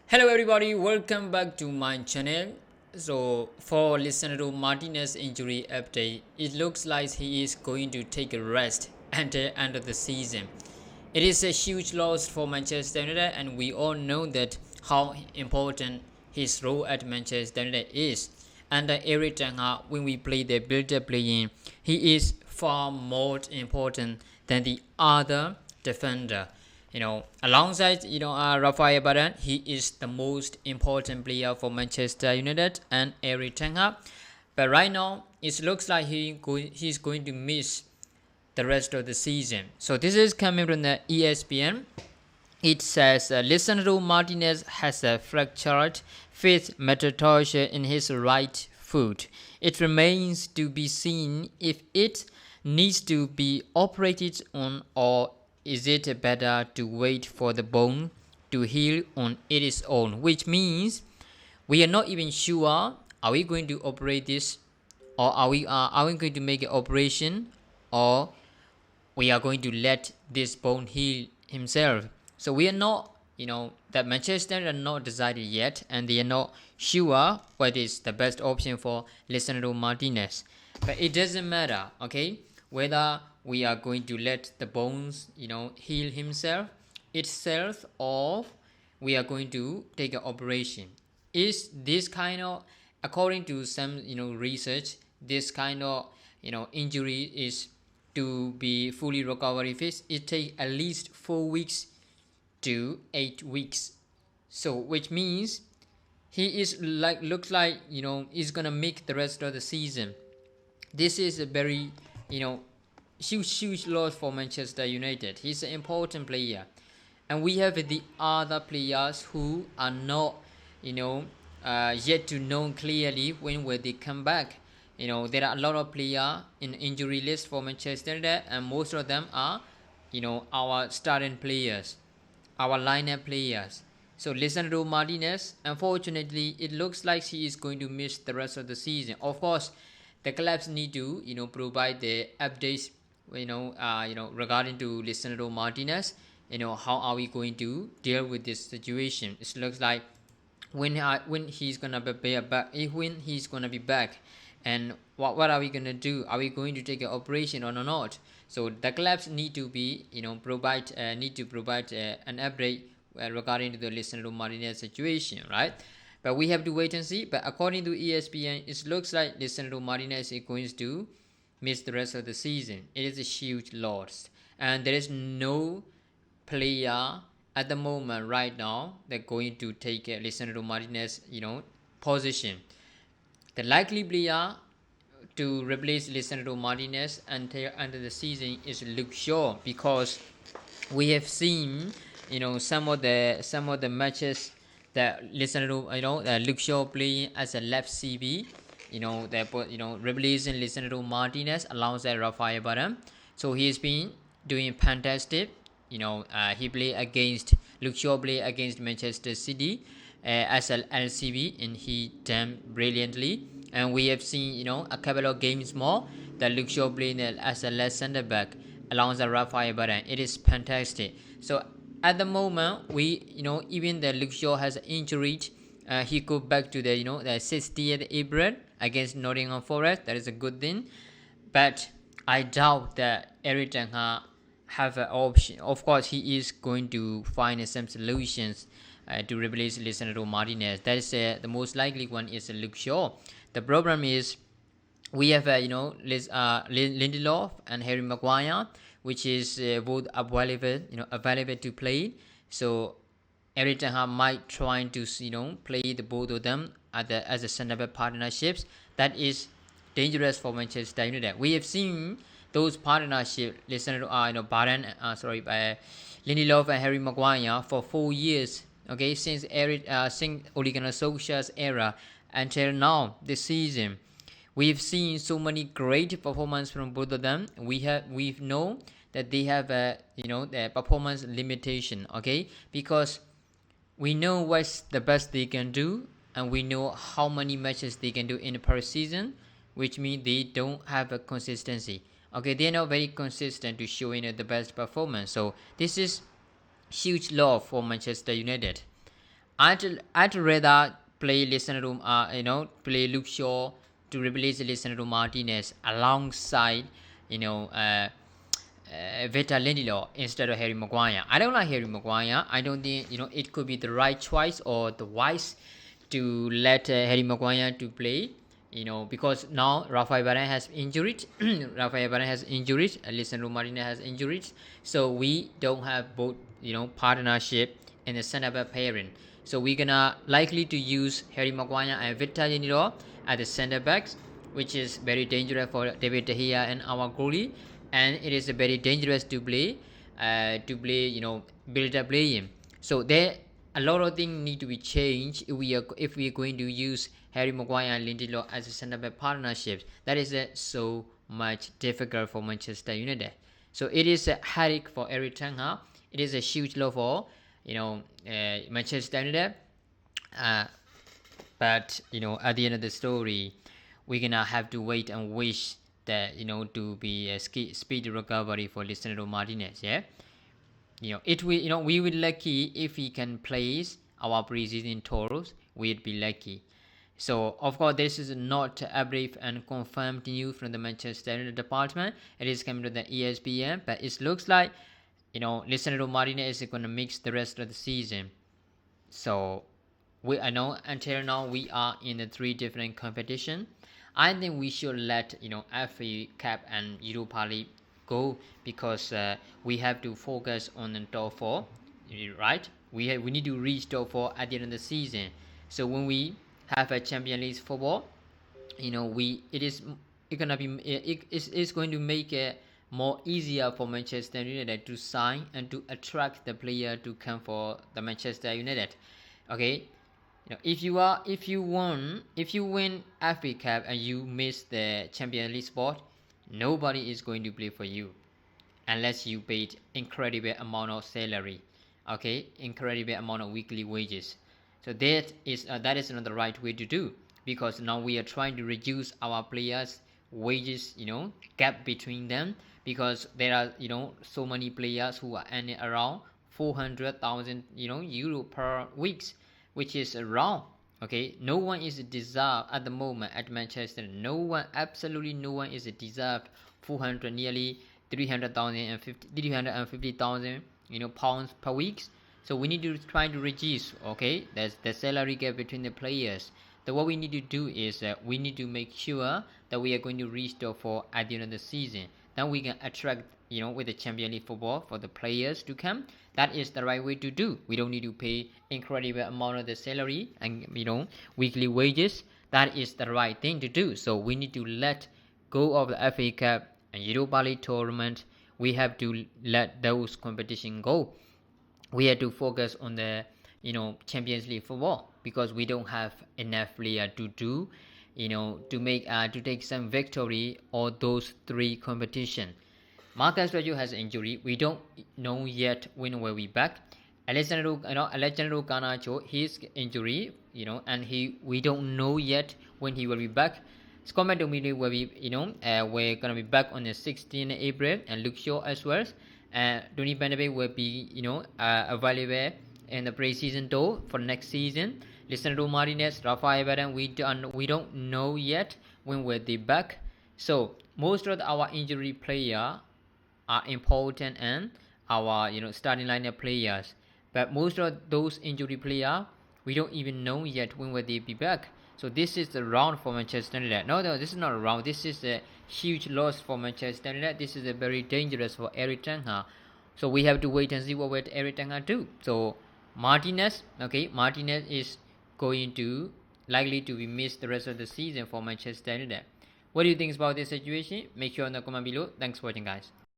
Hello everybody, welcome back to my channel. So for listener Martinez injury update, it looks like he is going to take a rest until end of the season. It is a huge loss for Manchester United, and we all know that how important his role at Manchester United is. Under Eric Ten Hag, when we play the build-up playing, he is far more important than the other defender. Alongside Rafael Varane, he is the most important player for Manchester United and Eric Ten Hag. But right now, it looks like he's going to miss the rest of the season. So this is coming from the ESPN. It says Lisandro Martinez has a fractured fifth metatarsal in his right foot. It remains to be seen if it needs to be operated on, or is it better to wait for the bone to heal on its own, which means we are not even sure, are we going to operate this, or are we going to make an operation, or we are going to let this bone heal himself. So we are not, that Manchester are not decided yet, and they are not sure what is the best option for Lisandro Martinez. But it doesn't matter, okay, whether we are going to let the bones, heal himself itself, or we are going to take an operation. Is this kind of, according to some, research, this kind of, injury is to be fully recovery phase, it takes at least 4 weeks to 8 weeks. So which means he is looks like he's gonna make the rest of the season. This is a very huge loss for Manchester United. He's an important player, and we have the other players who are not yet to know clearly when will they come back. There are a lot of players in injury list for Manchester United, and most of them are, our starting players, our lineup players. So Lisandro Martinez, unfortunately, it looks like he is going to miss the rest of the season. Of course, the clubs need to, provide the updates, regarding to Lisandro Martinez. How are we going to deal with this situation? It looks like when he's gonna be back, when he's gonna be back, and what are we gonna do? Are we going to take an operation or not? So the clubs need to be provide an update regarding to the Lisandro Martinez situation, right? But we have to wait and see. But according to ESPN, it looks like Lisandro Martinez is going to miss the rest of the season. It is a huge loss, and there is no player at the moment right now they're going to take Lisandro Martinez position. The likely player to replace Lisandro Martinez until under the season is Luke Shaw, because we have seen some of the matches that Lisandro Luke Shaw playing as a left CB. They replacing Lisandro Martinez alongside Rafael Varane. So he's been doing fantastic. He played against Luke Shaw played against Manchester City as an LCB, and he done brilliantly. And we have seen a couple of games more that Luke Shaw playing as a left centre back alongside Rafael Varane. It is fantastic. So at the moment, we even the Luke Shaw has injury. He go back to the the 60th April against Nottingham Forest. That is a good thing, but I doubt that Eric Ten Hag have an option. Of course, he is going to find some solutions to replace Lisandro Martinez. That is the most likely one is Luke Shaw. The problem is we have Lindelof and Harry Maguire, which is both available to play. So Eric Ten Hag might try to play the both of them as a centre back partnerships. That is dangerous for Manchester United. We have seen those partnerships, Lindelof and Harry Maguire for 4 years. Okay, since Ole Gunnar Solskjaer's era until now this season, we've seen so many great performances from both of them. We've known that they have their performance limitation. Okay, because we know what's the best they can do, and we know how many matches they can do in per season, which means they don't have a consistency. Okay, they're not very consistent to showing the best performance. So this is huge loss for Manchester United. I'd rather play listener play Luke Shaw to replace listener Martinez alongside Veta Lindelof instead of Harry Maguire. I don't like Harry Maguire. I don't think it could be the right choice or the wise to let Harry Maguire to play. Because now Rafael Varane has injuries. Rafael Varane has injuries. Lisandro Martinez has injuries. So we don't have both partnership in the center back pairing. So we're gonna likely to use Harry Maguire and Victor Lindelof at the center backs, which is very dangerous for David De Gea and our goalie, and it is very dangerous to play, build up playing. So there a lot of things need to be changed if we are going to use Harry Maguire and Lindelof as a centre back partnerships. That is so much difficult for Manchester United. So it is a headache for Erik ten Hag. It is a huge loss for Manchester United. But at the end of the story, we're gonna have to wait and wish that to be a speedy recovery for Lisandro Martinez. Yeah. We will lucky if he can place our preseason totals. We'd be lucky. So of course this is not a brief and confirmed news from the Manchester United department. It is coming to the ESPN, but it looks like Lisandro Martinez is gonna mix the rest of the season. So I know until now we are in the 3 different competition. I think we should let FA Cup and Europa League go, because we have to focus on the top 4, right? We need to reach top 4 at the end of the season. So when we have a Champions League football, it's going to make it more easier for Manchester United to sign and to attract the player to come for the Manchester United. Okay, if you win FA Cup and you miss the Champions League spot, nobody is going to play for you unless you paid incredible amount of salary. Okay, incredible amount of weekly wages. So that is not the right way to do, because now we are trying to reduce our players wages gap between them, because there are so many players who are earning around 400,000 euro per weeks, which is wrong. Okay, no one is deserved at the moment at Manchester. Absolutely no one is deserved 400, nearly 350,000 pounds per week. So we need to try to reduce. Okay, there's the salary gap between the players. So what we need to do is we need to make sure that we are going to reach top 4 at the end of the season. Then we can attract with the Champions League football for the players to come. That is the right way to do. We don't need to pay incredible amount of the salary and weekly wages. That is the right thing to do. So we need to let go of the FA Cup and Europa League tournament. We have to let those competition go. We have to focus on the Champions League football, because we don't have enough player to do to take some victory or those 3 competition. Marcus Rashford has an injury. We don't know yet when will be back. Alessandro Garnacho, his injury, and we don't know yet when he will be back. Scott McTominay will be, we're gonna be back on the 16th April, and Luke Shaw as well. Donny van de Beek will be, available in the preseason tour for next season. Lisandro Martinez, Rafael Varane, we don't know yet when will they back. So most of our injury player are important, and our starting lineup players, but most of those injury players we don't even know yet when will they be back. So this is the round for Manchester United. No, this is not a round. This is a huge loss for Manchester United. This is a very dangerous for Erik ten Hag. So we have to wait and see what will Erik ten Hag do. So Martinez is going to likely to be missed the rest of the season for Manchester United. What do you think about this situation? Make sure in the comment below. Thanks for watching, guys.